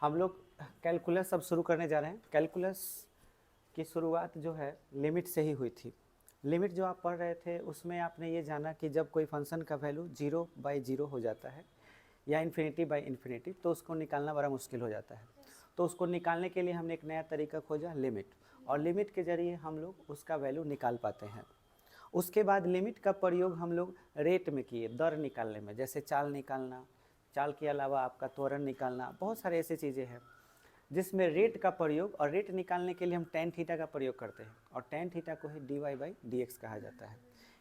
हम लोग कैलकुलस अब शुरू करने जा रहे हैं। कैलकुलस की शुरुआत जो है लिमिट से ही हुई थी। लिमिट जो आप पढ़ रहे थे उसमें आपने ये जाना कि जब कोई फंक्शन का वैल्यू 0/0 हो जाता है या इन्फिनिटी तो उसको निकालना बड़ा मुश्किल हो जाता है। तो उसको निकालने के लिए हमने एक नया तरीका खोजा, लिमिट, और लिमिट के ज़रिए हम लोग उसका वैल्यू निकाल पाते हैं। उसके बाद लिमिट का प्रयोग हम लोग रेट में किए, दर निकालने में, जैसे चाल निकालना, चाल के अलावा आपका त्वरण निकालना, बहुत सारे ऐसे चीज़ें हैं जिसमें रेट का प्रयोग, और रेट निकालने के लिए हम tan थीटा का प्रयोग करते हैं और tan थीटा को ही dy/dx कहा जाता है।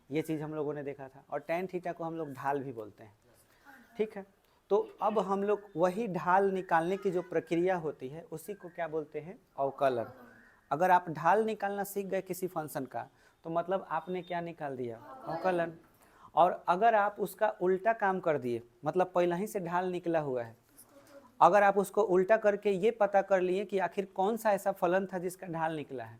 ये चीज़ हम लोगों ने देखा था। और tan थीटा को हम लोग ढाल भी बोलते हैं। ठीक है, तो अब हम लोग वही ढाल निकालने की जो प्रक्रिया होती है उसी को क्या बोलते हैं, अवकलन। अगर आप ढाल निकालना सीख गए किसी फंक्शन का तो मतलब आपने क्या निकाल दिया, अवकलन। और अगर आप उसका उल्टा काम कर दिए, मतलब पहले ही से ढाल निकला हुआ है, अगर आप उसको उल्टा करके ये पता कर लिए कि आखिर कौन सा ऐसा फलन था जिसका ढाल निकला है,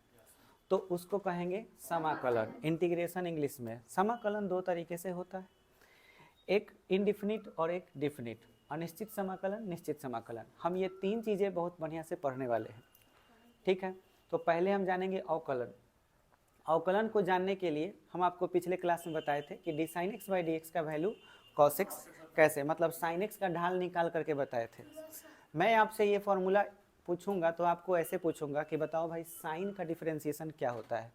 तो उसको कहेंगे समाकलन। इंटीग्रेशन इंग्लिश में। समाकलन दो तरीके से होता है, एक इनडिफिनिट और एक डिफिनिट, अनिश्चित समाकलन, निश्चित समाकलन। हम ये तीन चीज़ें बहुत बढ़िया से पढ़ने वाले हैं। ठीक है, तो पहले हम जानेंगे अवकलन। अवकलन को जानने के लिए हम आपको पिछले क्लास में बताए थे कि sin x/dx का वैल्यू cos x कैसे, मतलब sin x का ढाल निकाल करके बताए थे। मैं आपसे ये फॉर्मूला पूछूंगा तो आपको ऐसे पूछूंगा कि बताओ भाई साइन का डिफरेंशिएशन क्या होता है,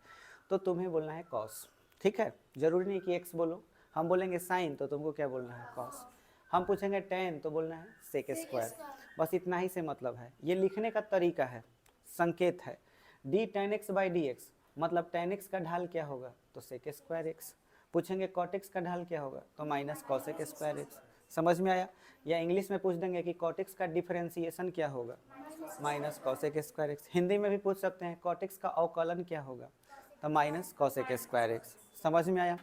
तो तुम्हें बोलना है कॉस। ठीक है, जरूरी नहीं कि एक्स बोलो। हम बोलेंगे साइन तो तुमको क्या बोलना है, कॉस। हम पूछेंगे टेन तो बोलना है सेक स्क्वायर। बस इतना ही से मतलब है। ये लिखने का तरीका है, संकेत है। d tan x/dx मतलब tan x का ढाल क्या होगा, तो सेक स्क्वायर एक्स। पूछेंगे cot x का ढाल क्या होगा, तो माइनस कॉसेक स्क्वायर एक्स। समझ में आया? या इंग्लिश में पूछ देंगे कि cot x का डिफरेंशिएशन क्या होगा, minus cosec square x. Hindi में भी पूछ सकते हैं cot x का अवकलन क्या होगा, तो माइनस कॉसेक स्क्वायर एक्स। समझ में आया?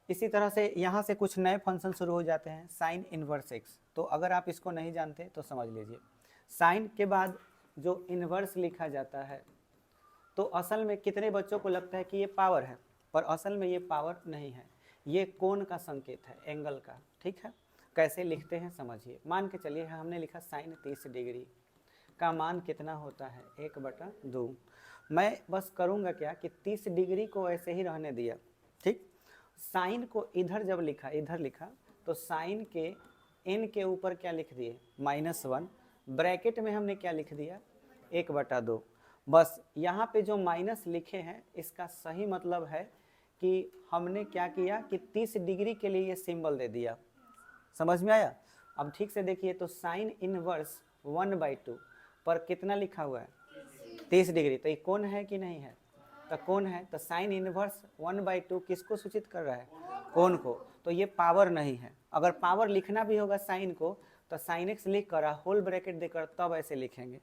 इसी तरह से यहाँ से कुछ नए फंक्शन शुरू हो जाते हैं, साइन इनवर्स एक्स। तो अगर आप इसको नहीं जानते तो समझ लीजिए, साइन के बाद जो इनवर्स लिखा जाता है तो असल में कितने बच्चों को लगता है कि ये पावर है, पर असल में ये पावर नहीं है, ये कोण का संकेत है, एंगल का। ठीक है, कैसे लिखते हैं समझिए। मान के चलिए हमने लिखा साइन 30 डिग्री का मान कितना होता है, 1/2। मैं बस करूँगा क्या कि 30 डिग्री को ऐसे ही रहने दिया। ठीक, साइन को इधर जब लिखा, इधर लिखा, तो साइन के n के ऊपर क्या लिख दिए, -1, ब्रैकेट में हमने क्या लिख दिया, 1/2। बस यहाँ पे जो माइनस लिखे हैं इसका सही मतलब है कि हमने क्या किया कि 30 डिग्री के लिए ये सिंबल दे दिया। समझ में आया? अब ठीक से देखिए, तो साइन इनवर्स 1/2 पर कितना लिखा हुआ है, 30 डिग्री। तो ये कोण है कि नहीं है, तो कोण है। तो साइन इनवर्स 1/2 किसको सूचित कर रहा है, कोण को। तो ये पावर नहीं है। अगर पावर लिखना भी होगा साइन को तो साइन एक्स लिख कर होल ब्रैकेट देकर तब ऐसे लिखेंगे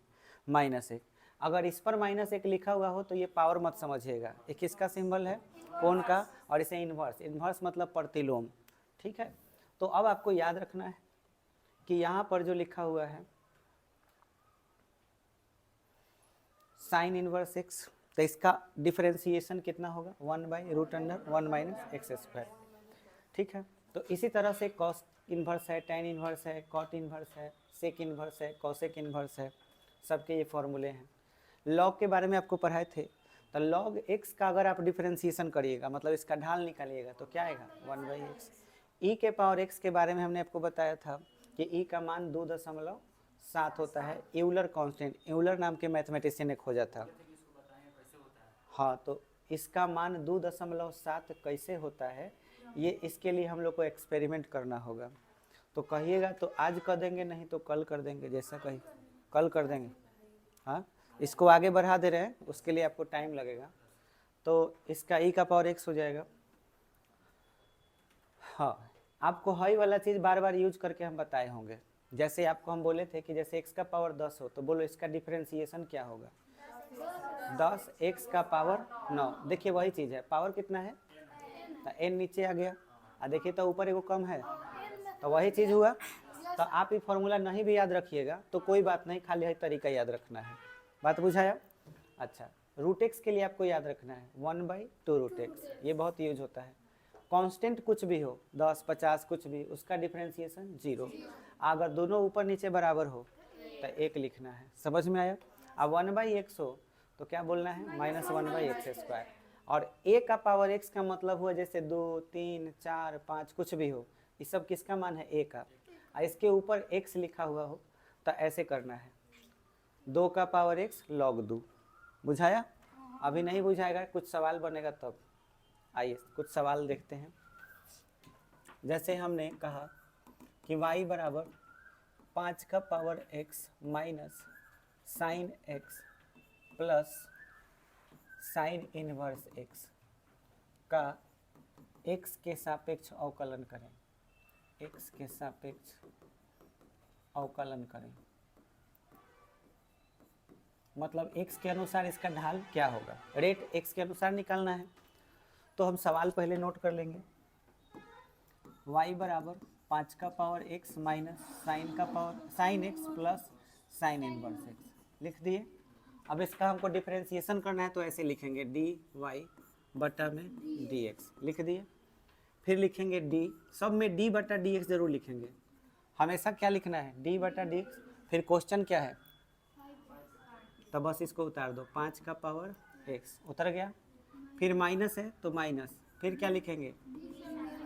-1। अगर इस पर -1 लिखा हुआ हो तो ये पावर मत समझिएगा, ये किसका सिंबल है, कोण का, और इसे इन्वर्स, इन्वर्स मतलब प्रतिलोम। ठीक है, तो अब आपको याद रखना है कि यहाँ पर जो लिखा हुआ है साइन इनवर्स एक्स, तो इसका डिफरेंशिएशन कितना होगा, 1/√1 - x²। ठीक है, तो इसी तरह से कॉस इन्वर्स है, टैन इन्वर्स है, कॉट इन्वर्स है, सेक इन्वर्स है, कॉसेक इन्वर्स है, सबके ये फॉर्मूले हैं। लॉग के बारे में आपको पढ़ाए थे, तो लॉग एक्स का अगर आप डिफरेंशिएशन करिएगा, मतलब इसका ढाल निकालिएगा, तो क्या आएगा, 1/x। ई के पावर एक्स के बारे में हमने आपको बताया था कि ई का मान 2.7 होता है। यूलर कांस्टेंट, यूलर नाम के मैथमेटिशियन ने खोजा था। हाँ, तो इसका मान 2.7 कैसे होता है, ये इसके लिए हम लोग को एक्सपेरिमेंट करना होगा। तो कहिएगा तो आज कर देंगे, नहीं तो कल कर देंगे, जैसा कही कल कर देंगे। हाँ, इसको आगे बढ़ा दे रहे हैं, उसके लिए आपको टाइम लगेगा। तो इसका ई का पावर एक्स हो जाएगा। हाँ, आपको हाई वाला चीज़ बार बार यूज करके हम बताए होंगे। जैसे आपको हम बोले थे कि जैसे x का पावर 10 हो तो बोलो इसका डिफरेंशिएशन क्या होगा, 10x का पावर 9। देखिए वही चीज़ है, पावर कितना है, तो n नीचे आ गया, और देखिए तो ऊपर एगो कम है, तो वही चीज़ हुआ। तो आप ये फॉर्मूला नहीं भी याद रखिएगा तो कोई बात नहीं, खाली है तरीका याद रखना है। बात बुझाया? अच्छा, √x के लिए आपको याद रखना है 1/2√x, ये बहुत यूज होता है। कांस्टेंट कुछ भी हो, 10, 50 कुछ भी, उसका डिफरेंशिएशन 0। अगर दोनों ऊपर नीचे बराबर हो तो 1 लिखना है। समझ में आया? अब 1/x हो तो क्या बोलना है, -1/x²। और a का पावर x का मतलब हुआ जैसे 2, 3, 4, 5 कुछ भी हो, ये सब किसका मान है, a का। और इसके ऊपर x लिखा हुआ हो तो ऐसे करना है, 2 का पावर x log 2। बुझाया? अभी नहीं बुझाएगा, कुछ सवाल बनेगा तब। आइए कुछ सवाल देखते हैं। जैसे हमने कहा कि y बराबर 5 का power x minus sine x plus sine inverse x का x के सापेक्ष अवकलन करें। x के सापेक्ष अवकलन करें मतलब x के अनुसार इसका ढाल क्या होगा, रेट x के अनुसार निकालना है। तो हम सवाल पहले नोट कर लेंगे। y बराबर 5 का पावर x माइनस साइन का power sine x plus sine inverse x लिख दिए। अब इसका हमको डिफरेंशिएशन करना है तो ऐसे लिखेंगे dy बटा में dx लिख दिए। फिर लिखेंगे d, सब में d बटा dx जरूर लिखेंगे, हमेशा क्या लिखना है, d बटा dx। फिर क्वेश्चन क्या है, तो बस इसको उतार दो, 5 का पावर x उतर गया। फिर माइनस है तो माइनस, फिर क्या लिखेंगे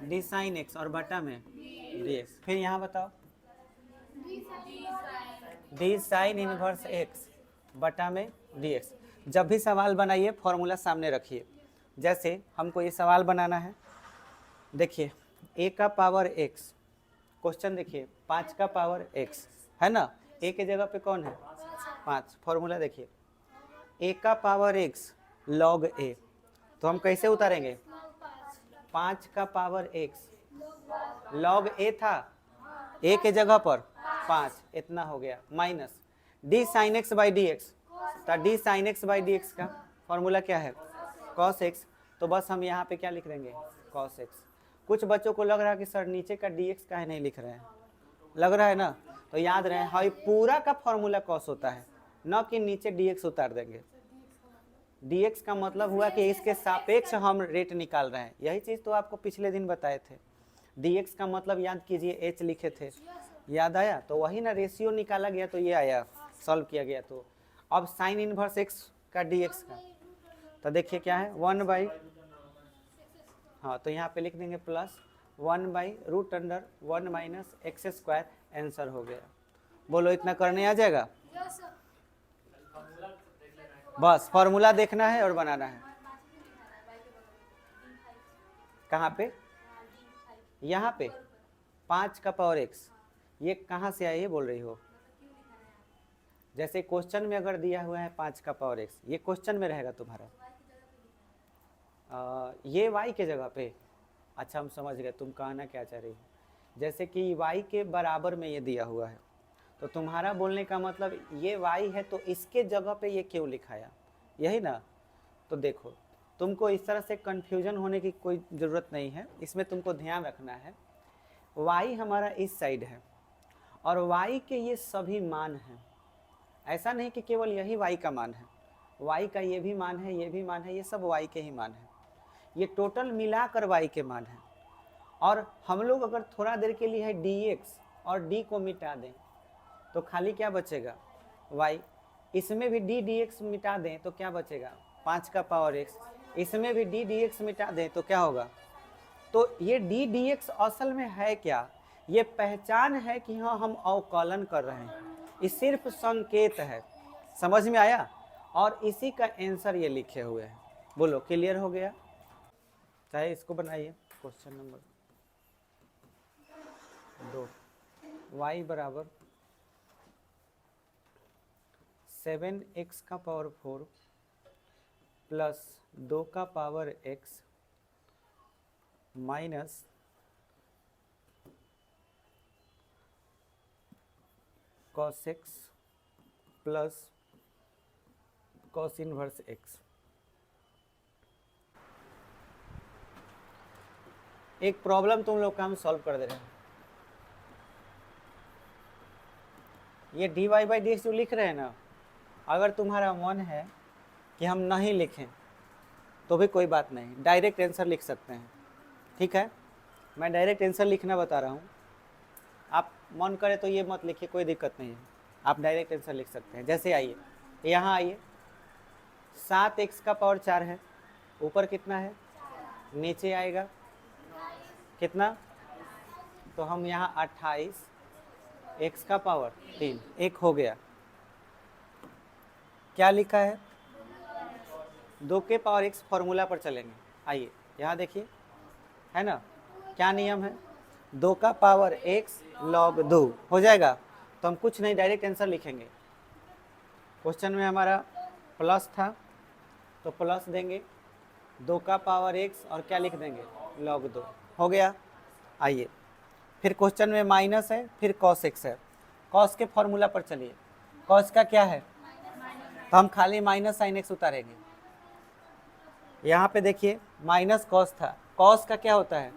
d साइन x और बटा में dx। फिर यहाँ बताओ d साइन इनवर्स x बटा में dx। जब भी सवाल बनाइए फॉर्मूला सामने रखिए। जैसे हमको ये सवाल बनाना है, देखिए a का पावर x, क्वेश्चन देखिए 5 का पावर x है ना, a के जगह पे कौन है 5, फॉर्मूला देखिए a का पावर x log a, तो हम कैसे उतारेंगे, 5 का पावर x log a था, a के जगह पर 5 इतना हो गया, minus d sine x by D X. तो d sine x by D X का फॉर्मूला क्या है cos x, तो बस हम यहाँ पे क्या लिख देंगे cos x। कुछ बच्चों को लग रहा है कि सर नीचे का dx काहे नहीं लिख रहे हैं, लग रहा है ना, तो याद रहे हाँ पूरा का फॉर्मूला cos होता है, न कि नीचे dx उतार देंगे। dx का मतलब हुआ कि इसके सापेक्ष हम रेट निकाल रहे हैं, यही चीज़ तो आपको पिछले दिन बताए थे। dx का मतलब याद कीजिए h लिखे थे, याद आया, तो वही ना रेशियो निकाला गया तो ये आया, सॉल्व किया गया। तो अब साइन इनवर्स x का dx का, तो देखिए क्या है 1 बाई, हाँ तो यहाँ पे लिख देंगे plus 1 by root under 1 minus X square, answer हो गया। बोलो इतना करने आ जाएगा, बस फॉर्मूला देखना है और बनाना है। कहाँ पे, यहाँ पे 5 का पावर x, ये कहाँ से आया ये बोल रही हो, जैसे क्वेश्चन में अगर दिया हुआ है 5 का पावर x, ये क्वेश्चन में रहेगा तुम्हारा, ये y के जगह पे। अच्छा हम समझ गए तुम कहना क्या चाह रही हो, जैसे कि y के बराबर में ये दिया हुआ है, तो तुम्हारा बोलने का मतलब ये y है तो इसके जगह पे ये क्यों लिखाया, यही ना। तो देखो तुमको इस तरह से कन्फ्यूजन होने की कोई ज़रूरत नहीं है, इसमें तुमको ध्यान रखना है y हमारा इस साइड है और y के ये सभी मान हैं, ऐसा नहीं कि केवल यही y का मान है, y का ये भी मान है, ये भी मान है, ये सब y के ही मान है, ये टोटल मिलाकर y के मान है। और हम लोग अगर थोड़ा देर के लिए है dx और d को मिटा दें तो खाली क्या बचेगा y, इसमें भी d dx मिटा दें तो क्या बचेगा 5 का पावर x, इसमें भी d dx मिटा दें तो क्या होगा। तो ये d dx असल में है क्या, ये पहचान है कि हाँ हम अवकलन कर रहे हैं, ये सिर्फ संकेत है, समझ में आया। और इसी का आंसर ये लिखे हुए हैं। बोलो क्लियर हो गया, चाहे इसको बनाइए क्वेश्चन नंबर 2, y बराबर 7x का पावर 4 प्लस 2 का power x minus cos x plus cos inverse x। एक प्रॉब्लम तुम लोग का हम सॉल्व कर दे रहे हैं, ये dy बाई डी एक्स जो लिख रहे हैं ना, अगर तुम्हारा मन है कि हम नहीं लिखें तो भी कोई बात नहीं, डायरेक्ट आंसर लिख सकते हैं, ठीक है। मैं डायरेक्ट आंसर लिखना बता रहा हूँ, आप मन करे तो ये मत लिखिए, कोई दिक्कत नहीं है। आप डायरेक्ट आंसर लिख सकते हैं। जैसे आइए यहाँ आइए, 7x का पावर 4 है, ऊपर कितना है, नीचे आएगा कितना, तो हम यहाँ 28 x का पावर 3 एक हो गया। क्या लिखा है, 2 के पावर x फॉर्मूला पर चलेंगे। आइए यहाँ देखिए, है ना, क्या नियम है, 2 का पावर x log 2 हो जाएगा। तो हम कुछ नहीं, डायरेक्ट आंसर लिखेंगे। क्वेश्चन में हमारा प्लस था तो प्लस देंगे, 2 का पावर x और क्या लिख देंगे, log 2 हो गया। आइए फिर क्वेश्चन में माइनस है, फिर cos x है। cos के फॉर्मूला पर चलिए, cos का क्या है, तो हम खाली माइनस साइन x उतारेंगे। यहाँ पे देखिए माइनस cos था, cos का क्या होता है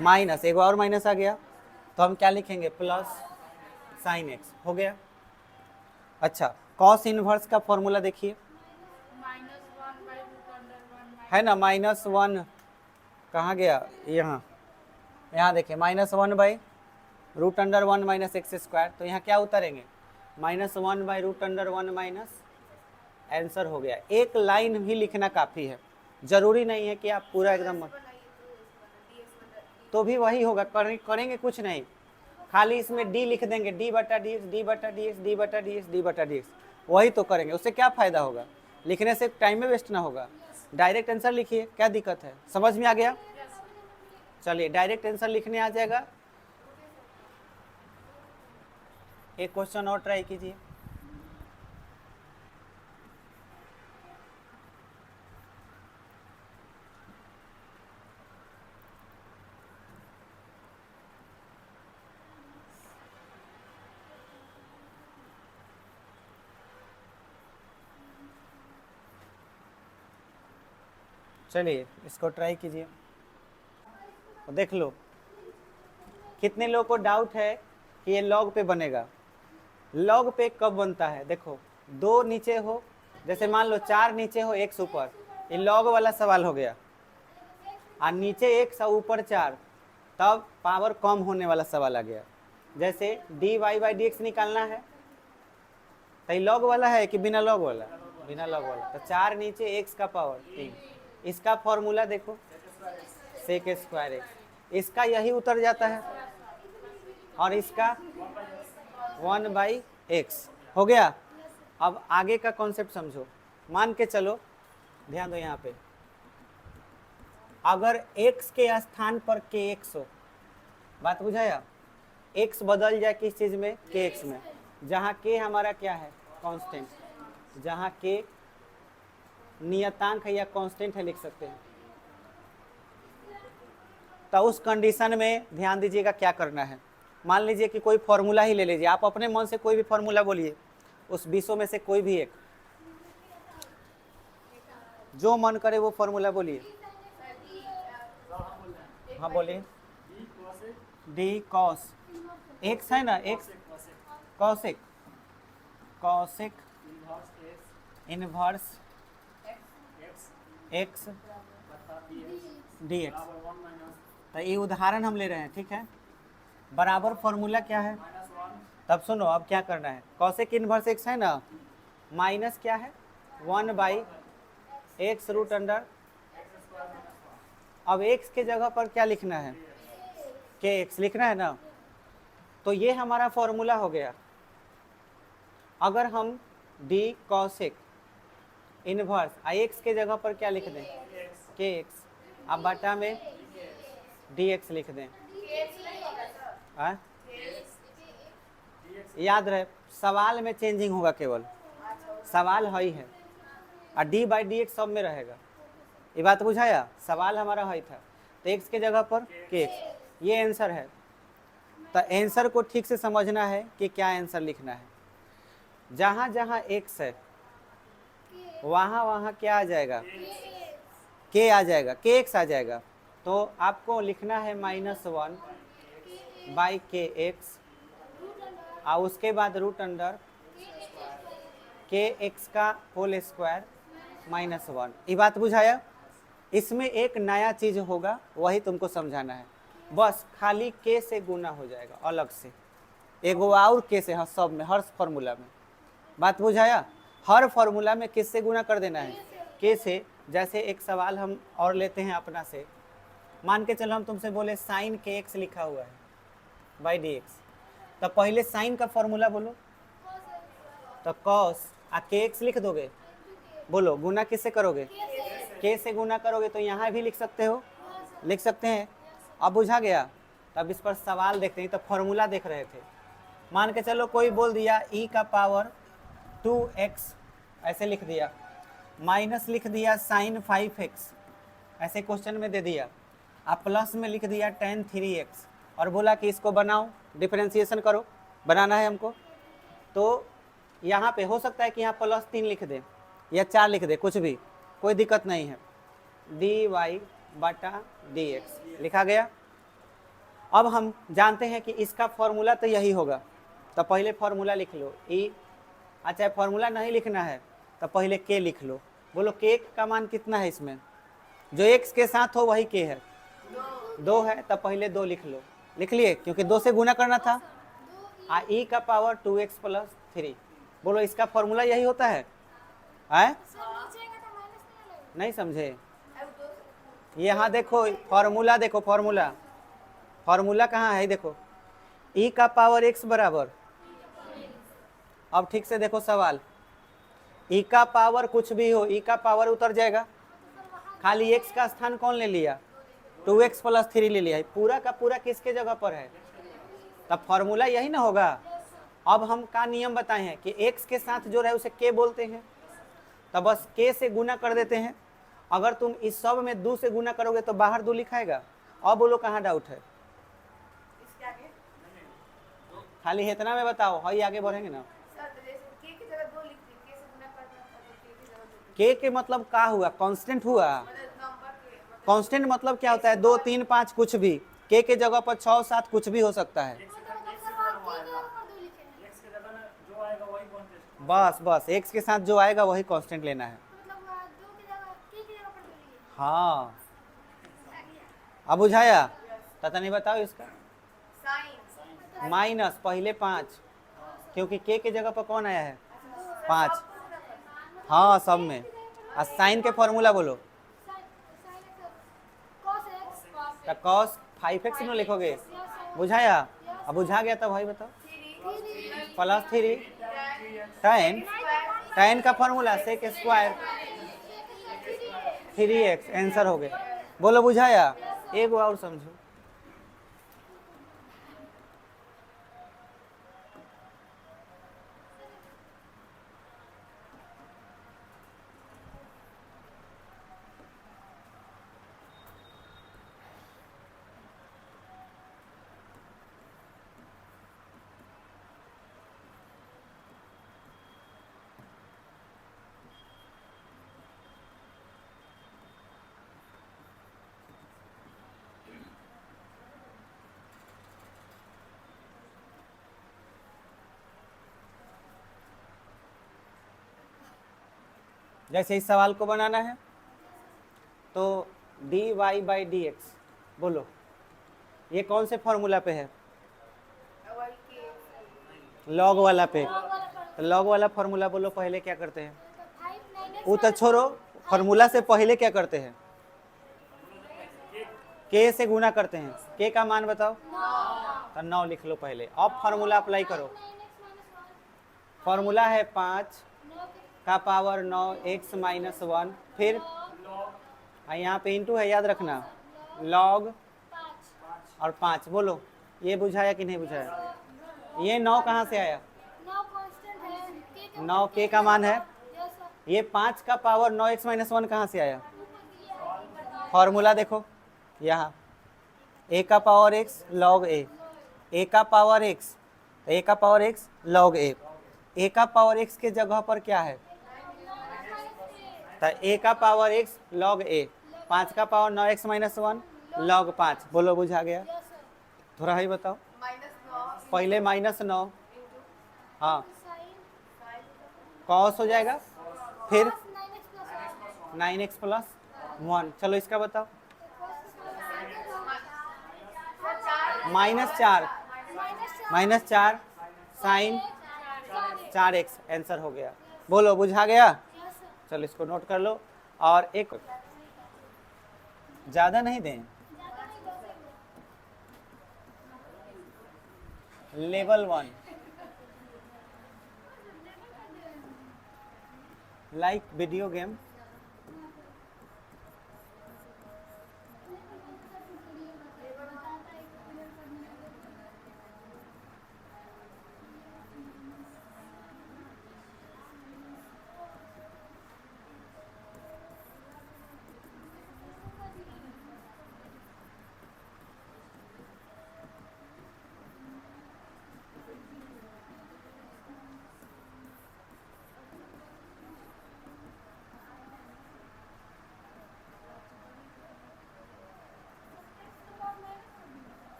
माइनस, एक और माइनस आ गया तो हम क्या लिखेंगे, प्लस साइन x हो गया। अच्छा, cos इनवर्स का फॉर्मूला देखिए, है ना, -1 कहाँ गया, यहाँ देखिए -1 by root under 1 minus X square. तो यहाँ क्या उतारेंगे, -1 by root under 1 minus, answer हो गया। एक लाइन भी लिखना काफ़ी है, जरूरी नहीं है कि आप पूरा एकदम, तो भी वही होगा, करेंगे कुछ नहीं, खाली इसमें d लिख देंगे, d बटा डी एक्स, डी बटा डी एक्स, डी बटा डी एक्स, डी बटा डी एक्स, वही तो करेंगे। उससे क्या फ़ायदा होगा, लिखने से टाइम में वेस्ट ना होगा। डायरेक्ट आंसर लिखिए, क्या दिक्कत है, समझ में आ गया। चलिए डायरेक्ट आंसर लिखने आ जाएगा। एक क्वेश्चन और ट्राई कीजिए। चलिए इसको ट्राई कीजिए, देख लो कितने लोगों को डाउट है कि ये लॉग पे बनेगा। लॉग पे कब बनता है, देखो 2 नीचे हो, जैसे मान लो 4 नीचे हो 1 ऊपर, ये लॉग वाला सवाल हो गया, और नीचे 1 ऊपर 4, तब पावर कम होने वाला सवाल आ गया। जैसे dy बाई dx निकालना है, तो ये लॉग वाला है कि बिना लॉग वाला, बिना लॉग वाला, तो 4 नीचे x का पावर 3, इसका फॉर्मूला देखो सेक स्क्वायर एक्स, इसका यही उतर जाता है, और इसका 1 बाई एक्स हो गया। अब आगे का कॉन्सेप्ट समझो, मान के चलो, ध्यान दो यहाँ पे, अगर x के स्थान पर kx हो, बात बुझाया, x बदल जाए किस चीज में, kx में, जहाँ k हमारा क्या है, कांस्टेंट, जहाँ k नियतांक है या कांस्टेंट है लिख सकते हैं। तो उस कंडीशन में ध्यान दीजिएगा क्या करना है। मान लीजिए कि कोई फॉर्मूला ही ले लीजिए, आप अपने मन से कोई भी फॉर्मूला बोलिए, उस 20 में से कोई भी एक, जो मन करे वो फॉर्मूला बोलिए। हाँ बोलिए, डी कॉस एक्स है ना, x cosec, cosec inverse x D X. तो ये उदाहरण हम ले रहे हैं, ठीक है, बराबर फॉर्मूला क्या है, तब सुनो अब क्या करना है, कॉसेक इनवर्स एक्स है ना, माइनस क्या है 1 बाई एक्स रूट अंडर, अब एक्स के जगह पर क्या लिखना है, के एक्स लिखना है ना, तो ये हमारा फॉर्मूला हो गया। अगर हम डी कॉसेक इनवर्स आई एक्स के जगह पर क्या लिख दें, के एक्स, अब बटा में डी एक्स लिख दें, याद रहे सवाल में चेंजिंग होगा, केवल सवाल ही है, और डी बाई डी एक्स सब में रहेगा। ये बात बुझाया, सवाल हमारा है था, तो एक्स के जगह पर के एक्स, ये आंसर है। तो आंसर को ठीक से समझना है कि क्या आंसर लिखना है। जहाँ जहाँ एक्स है वहाँ वहाँ क्या आ जाएगा, के आ जाएगा, के एक्स आ जाएगा। तो आपको लिखना है -1 बाई के एक्स, और उसके बाद रूट अंडर के एक्स का होल स्क्वायर -1। ये बात बुझाया। इसमें एक नया चीज़ होगा, वही तुमको समझाना है, बस खाली के से गुना हो जाएगा अलग से, एगो और के से, हाँ सब में, हर फॉर्मूला में। बात बुझाया? हर फॉर्मूला में किससे गुना कर देना है? के से। जैसे एक सवाल हम और लेते हैं अपना से, मान के चलो हम तुमसे बोले साइन के एक्स लिखा हुआ है बाई डी एक्स, तो पहले साइन का फॉर्मूला बोलो, तो कॉस आ के एक्स लिख दोगे। बोलो गुना किससे करोगे? के से गुना करोगे, तो यहाँ भी लिख सकते हो, लिख सकते हैं। अब बुझा गया? तब इस पर सवाल देखते हैं, तो फॉर्मूला देख रहे थे। मान के चलो कोई बोल दिया e का पावर 2x ऐसे लिख दिया, माइनस लिख दिया साइन 5x ऐसे क्वेश्चन में दे दिया, आप प्लस में लिख दिया tan 3x और बोला कि इसको बनाओ, डिफरेंशिएशन करो, बनाना है हमको। तो यहाँ पे हो सकता है कि यहाँ +3 लिख दे या 4 लिख दे, कुछ भी, कोई दिक्कत नहीं है। dy/dx लिखा गया। अब हम जानते हैं कि इसका फॉर्मूला तो यही होगा, तो पहले फॉर्मूला लिख लो e। अच्छा फॉर्मूला नहीं लिखना है तो पहले के लिख लो। बोलो के का मान कितना है इसमें? जो x के साथ हो वही के है, 2 है, तो पहले 2 लिख लो। लिख लिए? क्योंकि 2 से गुना करना था। आ e का पावर 2x + 3। बोलो इसका फॉर्मूला यही होता है? आए? नहीं समझे? यहाँ देखो फॉर्मूला, देखो फॉर्मूला, फॉर्मूला कहाँ है? देखो e का पावर x बराबर, अब ठीक से देखो सवाल, e का पावर कुछ भी हो, e का पावर उतर जाएगा, खाली x का स्थान कौन ले लिया? 2x + 3 ले लिया है। पूरा का पूरा किसके जगह पर है? तब फॉर्मूला यही ना होगा। अब हम का नियम बताए हैं कि x के साथ जो रहे उसे k बोलते हैं, तब बस k से गुना कर देते हैं। अगर तुम इस सब में 2 से गुना करोगे तो बाहर 2 लिखाएगा। अब बोलो कहाँ डाउट है? खाली इतना में बताओ, हई आगे बढ़ेंगे ना। के मतलब का हुआ? कांस्टेंट हुआ। कांस्टेंट मतलब क्या होता है? 2, 3, 5 कुछ भी, के जगह पर 6, 7 कुछ भी हो सकता है। बस x के साथ जो आएगा वही कांस्टेंट लेना है। हाँ अब बुझाया? पता नहीं, बताओ इसका। माइनस पहले 5, क्योंकि के जगह पर कौन आया है? 5। हाँ सब में। और साइन के फॉर्मूला बोलो, तो cos 5x न लिखोगे। बुझाया? अब बुझा गया तब भाई बताओ। +3 tan का formula sec square 3x answer हो गया। बोलो बुझाया? एक और समझो। जैसे इस सवाल को बनाना है तो dy/dx, बोलो ये कौन से फॉर्मूला पे है? लॉग वाला पे। तो लॉग वाला फॉर्मूला बोलो पहले क्या करते हैं? वो तो छोड़ो, फॉर्मूला से पहले क्या करते हैं? के से गुना करते हैं। के का मान बताओ? तो 9 लिख लो पहले। अब फॉर्मूला अप्लाई करो। फॉर्मूला है 5 का पावर 9 x - 1, फिर यहाँ पे इंटू है, याद रखना, लॉग और 5। बोलो ये बुझाया कि नहीं बुझाया? ये 9 कहाँ से आया? 9 के का मान है। ये 5 का पावर 9 x - 1 कहाँ से आया? फॉर्मूला देखो यहाँ, a का power x log a, a का पावर x, a का power x log a, a का पावर x के जगह पर क्या है? तो a का पावर x log a, 5 का पावर 9x - 1 log 5। बोलो बुझा गया? थोड़ा ही बताओ। पहले -9, हाँ कॉस हो जाएगा, फिर 9x + 1। चलो इसका बताओ। -4 -4 साइन 4x आंसर हो गया। बोलो बुझा गया? चलो इसको नोट कर लो। और एक ज़्यादा नहीं दें, level 1 like video game,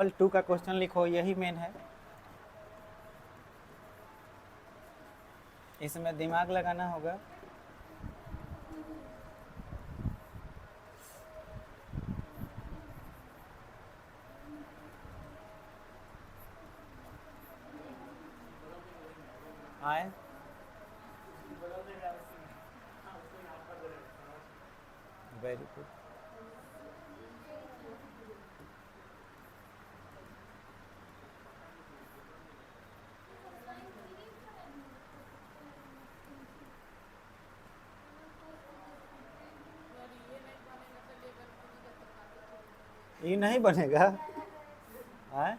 level 2 का क्वेश्चन लिखो, यही मेन है। इसमें दिमाग लगाना होगा। आए वेरी गुड। ये नहीं बनेगा। आए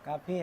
काफ़ी है।